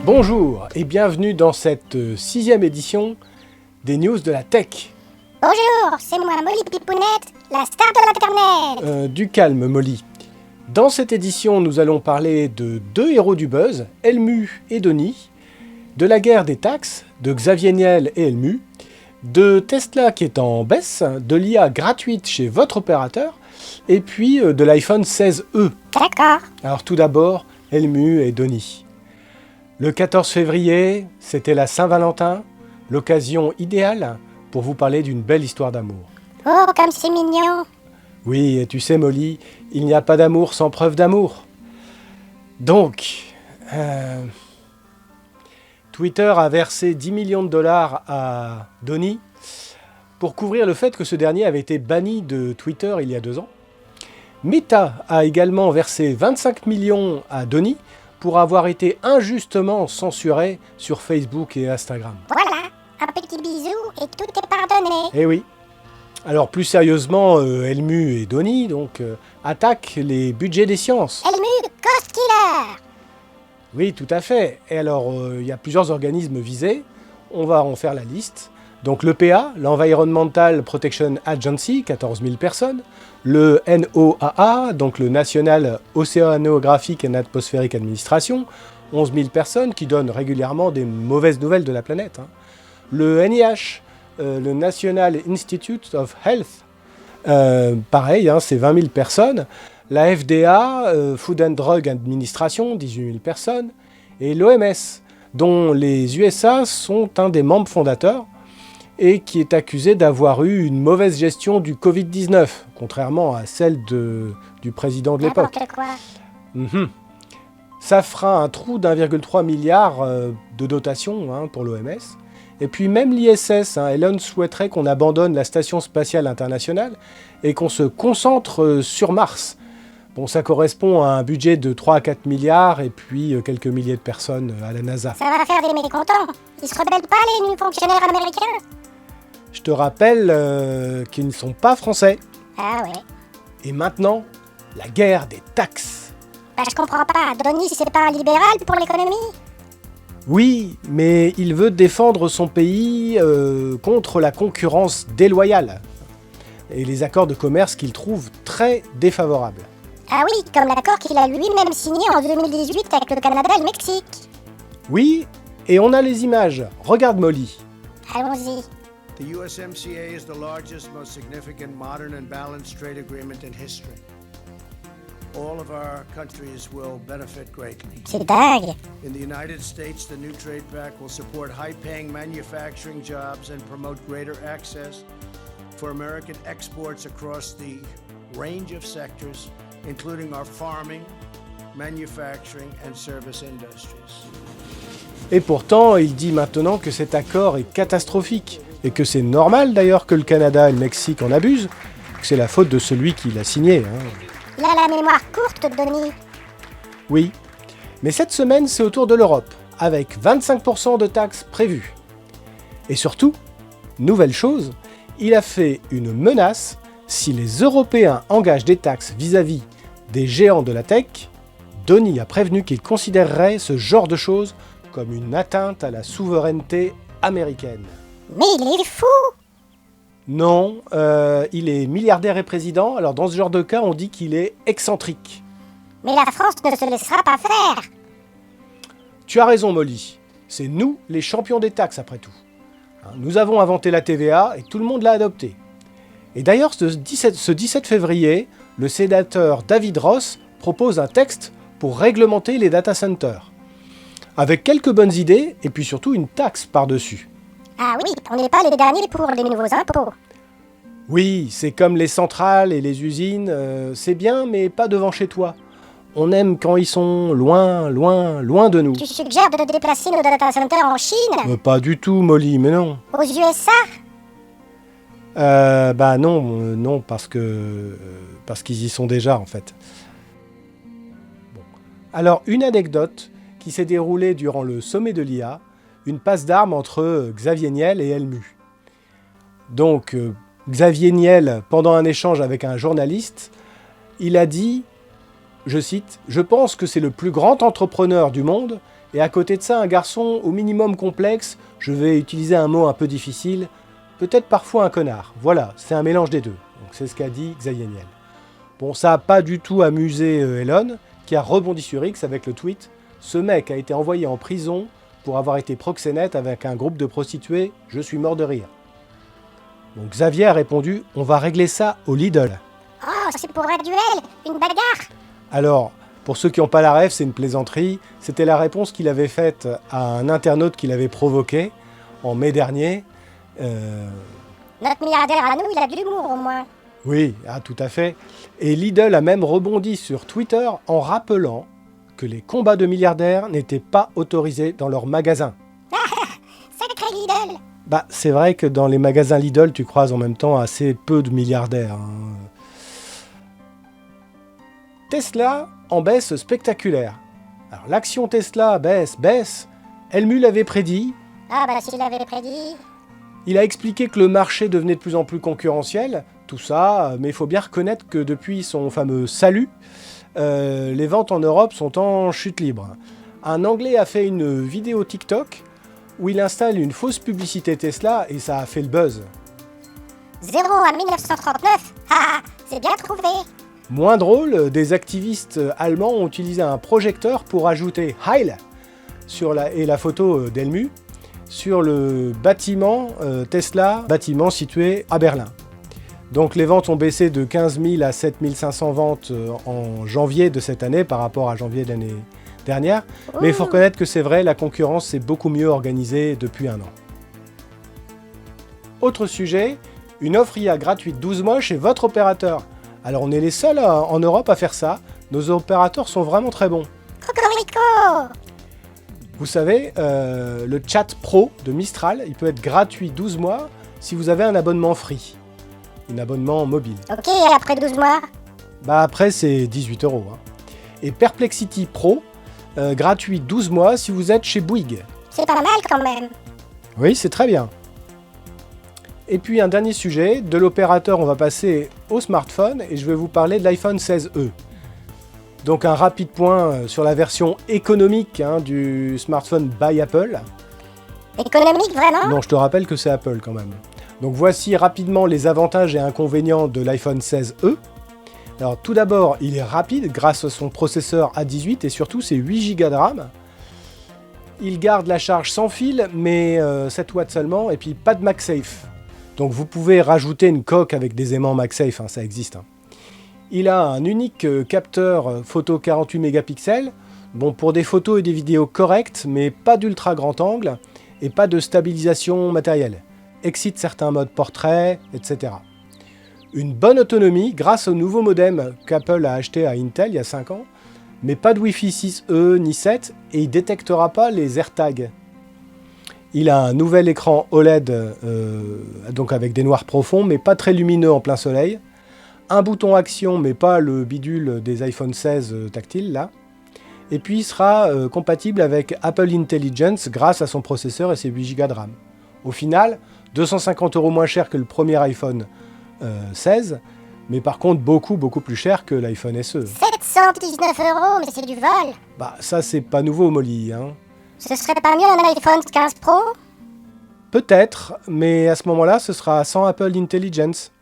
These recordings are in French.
Bonjour et bienvenue dans cette 6e édition des news de la tech. Bonjour, c'est moi Molly Pipounette, la star de l'internet. Du calme Molly. Dans cette édition, nous allons parler de deux héros du buzz, Helmu et Donny, de la guerre des taxes, de Xavier Niel et Helmu, de Tesla qui est en baisse, de l'IA gratuite chez votre opérateur, et puis de l'iPhone 16e. D'accord. Alors tout d'abord, Helmu et Donny. Le 14 février, c'était la Saint-Valentin, l'occasion idéale pour vous parler d'une belle histoire d'amour. Oh, comme c'est mignon. Oui, et tu sais Molly, il n'y a pas d'amour sans preuve d'amour. Donc, Twitter a versé 10 millions de dollars à Donny pour couvrir le fait que ce dernier avait été banni de Twitter il y a 2 ans. Meta a également versé 25 millions à Donny pour avoir été injustement censuré sur Facebook et Instagram. Voilà, un petit bisou et tout est pardonné. Eh oui. Alors plus sérieusement, Helmu et Donny attaquent les budgets des sciences. Helmu, Ghost Killer. Oui, tout à fait. Et alors, il y a plusieurs organismes visés. On va en faire la liste. Donc l'EPA, l'Environmental Protection Agency, 14 000 personnes. Le NOAA, donc le National Oceanographic and Atmospheric Administration, 11 000 personnes qui donnent régulièrement des mauvaises nouvelles de la planète. Le NIH, le National Institute of Health, pareil, c'est 20 000 personnes. La FDA, Food and Drug Administration, 18 000 personnes. Et l'OMS, dont les USA sont un des membres fondateurs, et qui est accusé d'avoir eu une mauvaise gestion du Covid-19, contrairement à celle du président de l'époque. N'importe quoi. Ça fera un trou d'1,3 milliard de dotation pour l'OMS. Et puis même l'ISS, Elon souhaiterait qu'on abandonne la Station Spatiale Internationale et qu'on se concentre sur Mars. Bon, ça correspond à un budget de 3 à 4 milliards et puis quelques milliers de personnes à la NASA. Ça va faire des mécontents. Ils se rebellent pas, les nuls fonctionnaires américains? Je te rappelle qu'ils ne sont pas français. Ah ouais. Et maintenant, la guerre des taxes. Bah je comprends pas, Donny c'est pas un libéral pour l'économie? Oui, mais il veut défendre son pays contre la concurrence déloyale et les accords de commerce qu'il trouve très défavorables. Ah oui, comme l'accord qu'il a lui-même signé en 2018 avec le Canada et le Mexique. Oui, et on a les images. Regarde Molly. Allons-y. The USMCA is the largest, most significant modern and balanced trade agreement in history. All of our countries will benefit greatly. C'est dingue. In the United States, the new trade pact will support high-paying manufacturing jobs and promote greater access for American exports across the range of sectors, including our farming, manufacturing and service industries. Et pourtant, il dit maintenant que cet accord est catastrophique et que c'est normal d'ailleurs que le Canada et le Mexique en abusent, que c'est la faute de celui qui l'a signé. Il a la mémoire courte, Donny. Oui, mais cette semaine, c'est au tour de l'Europe, avec 25% de taxes prévues. Et surtout, nouvelle chose, il a fait une menace si les Européens engagent des taxes vis-à-vis des géants de la tech. Donny a prévenu qu'il considérerait ce genre de choses comme une atteinte à la souveraineté américaine. Mais il est fou. Non, il est milliardaire et président, alors dans ce genre de cas, on dit qu'il est excentrique. Mais la France ne se laissera pas faire. Tu as raison, Molly. C'est nous, les champions des taxes, après tout. Nous avons inventé la TVA et tout le monde l'a adoptée. Et d'ailleurs, ce 17 février, le sénateur David Ross propose un texte pour réglementer les data centers. Avec quelques bonnes idées, et puis surtout une taxe par-dessus. Ah oui, on n'est pas les derniers pour les nouveaux impôts. Oui, c'est comme les centrales et les usines, c'est bien, mais pas devant chez toi. On aime quand ils sont loin, loin, loin de nous. Tu suggères de déplacer nos data centers en Chine? Pas du tout, Molly, mais non. Aux USA? Non, parce qu'ils y sont déjà, en fait. Bon. Alors, une anecdote qui s'est déroulée durant le sommet de l'IA, une passe d'armes entre Xavier Niel et Helmu. Donc, Xavier Niel, pendant un échange avec un journaliste, il a dit, je cite, « Je pense que c'est le plus grand entrepreneur du monde Et à côté de ça, un garçon au minimum complexe, je vais utiliser un mot un peu difficile, peut-être parfois un connard. Voilà, c'est un mélange des deux. Donc c'est ce qu'a dit Xayeniel. Bon, ça n'a pas du tout amusé Elon, qui a rebondi sur X avec le tweet « Ce mec a été envoyé en prison pour avoir été proxénète avec un groupe de prostituées, je suis mort de rire. » Donc Xavier a répondu « On va régler ça au Lidl. » Oh, c'est pour un duel, une bagarre. Alors, pour ceux qui n'ont pas la ref, c'est une plaisanterie. C'était la réponse qu'il avait faite à un internaute qu'il avait provoqué en mai dernier. Notre milliardaire à nous, il a de l'humour au moins. Oui, tout à fait. Et Lidl a même rebondi sur Twitter en rappelant que les combats de milliardaires n'étaient pas autorisés dans leurs magasins. Sacré Lidl. Bah, c'est vrai que dans les magasins Lidl, tu croises en même temps assez peu de milliardaires. Tesla en baisse spectaculaire. Alors l'action Tesla baisse. Helmut l'avait prédit. Ah bah s'il l'avait prédit. Il a expliqué que le marché devenait de plus en plus concurrentiel, tout ça, mais il faut bien reconnaître que depuis son fameux salut, les ventes en Europe sont en chute libre. Un Anglais a fait une vidéo TikTok où il installe une fausse publicité Tesla et ça a fait le buzz. 0 à 1939. C'est bien trouvé. Moins drôle, des activistes allemands ont utilisé un projecteur pour ajouter Heil et la photo d'Helmut sur le bâtiment Tesla, bâtiment situé à Berlin. Donc les ventes ont baissé de 15 000 à 7 500 ventes en janvier de cette année par rapport à janvier de l'année dernière. Mais il faut reconnaître que c'est vrai, la concurrence s'est beaucoup mieux organisée depuis un an. Autre sujet, une offre IA gratuite 12 mois chez votre opérateur. Alors on est les seuls en Europe à faire ça. Nos opérateurs sont vraiment très bons. Cocorico. Vous savez, le chat pro de Mistral, il peut être gratuit 12 mois si vous avez un abonnement free. Un abonnement mobile. Ok, et après 12 mois. Bah après c'est 18 €. Et Perplexity Pro, gratuit 12 mois si vous êtes chez Bouygues. C'est pas mal quand même. Oui, c'est très bien. Et puis un dernier sujet, de l'opérateur on va passer au smartphone et je vais vous parler de l'iPhone 16e. Donc un rapide point sur la version économique du smartphone by Apple. Économique vraiment? Non, je te rappelle que c'est Apple quand même. Donc voici rapidement les avantages et inconvénients de l'iPhone 16e. Alors tout d'abord, il est rapide grâce à son processeur A18 et surtout ses 8 Go de RAM. Il garde la charge sans fil, mais 7 watts seulement, et puis pas de MagSafe. Donc vous pouvez rajouter une coque avec des aimants MagSafe, ça existe. Il a un unique capteur photo 48 mégapixels, bon pour des photos et des vidéos correctes, mais pas d'ultra grand angle, et pas de stabilisation matérielle. Excite certains modes portrait, etc. Une bonne autonomie grâce au nouveau modem qu'Apple a acheté à Intel il y a 5 ans, mais pas de Wi-Fi 6E ni 7 et il ne détectera pas les AirTags. Il a un nouvel écran OLED donc avec des noirs profonds mais pas très lumineux en plein soleil. Un bouton action mais pas le bidule des iPhone 16 tactiles là. Et puis il sera compatible avec Apple Intelligence grâce à son processeur et ses 8 Go de RAM. Au final, 250 € moins cher que le premier iPhone 16, mais par contre beaucoup plus cher que l'iPhone SE. 719 €, mais c'est du vol. Bah ça c'est pas nouveau Molly, hein. Ce serait pas mieux un iPhone 15 Pro? Peut-être, mais à ce moment-là ce sera sans Apple Intelligence.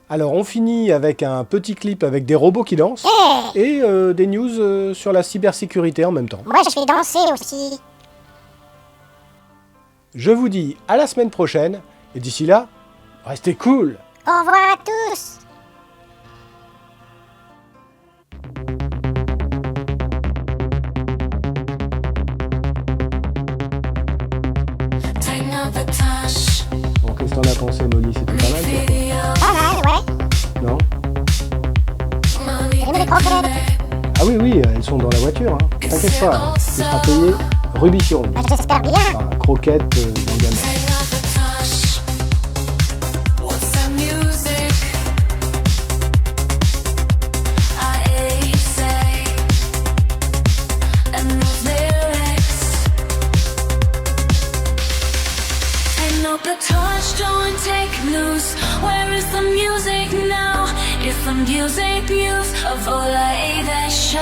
Alors on finit avec un petit clip avec des robots qui dansent et des news sur la cybersécurité en même temps. Moi je vais danser aussi. Je vous dis à la semaine prochaine et d'ici là, restez cool. Au revoir à tous. Bon, qu'est-ce que t'en as pensé, Molly? C'était pas mal, ça? Pas mal, ouais. Non? Et les croquettes. Ah oui, elles sont dans la voiture, hein. T'inquiète pas, tu seras payé rubis sur rubis. J'espère bien. Enfin, croquette dans le gamin. The touch don't take loose. Where is the music now? If the music news of all I that show.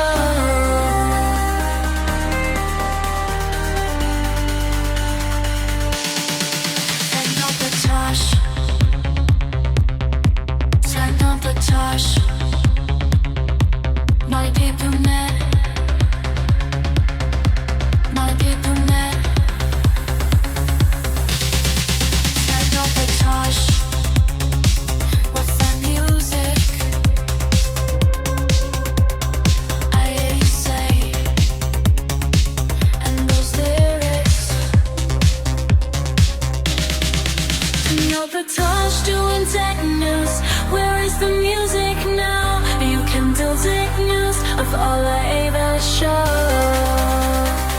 No, the touch doing tech news. Where is the music now? You can do tech news of all I ever show.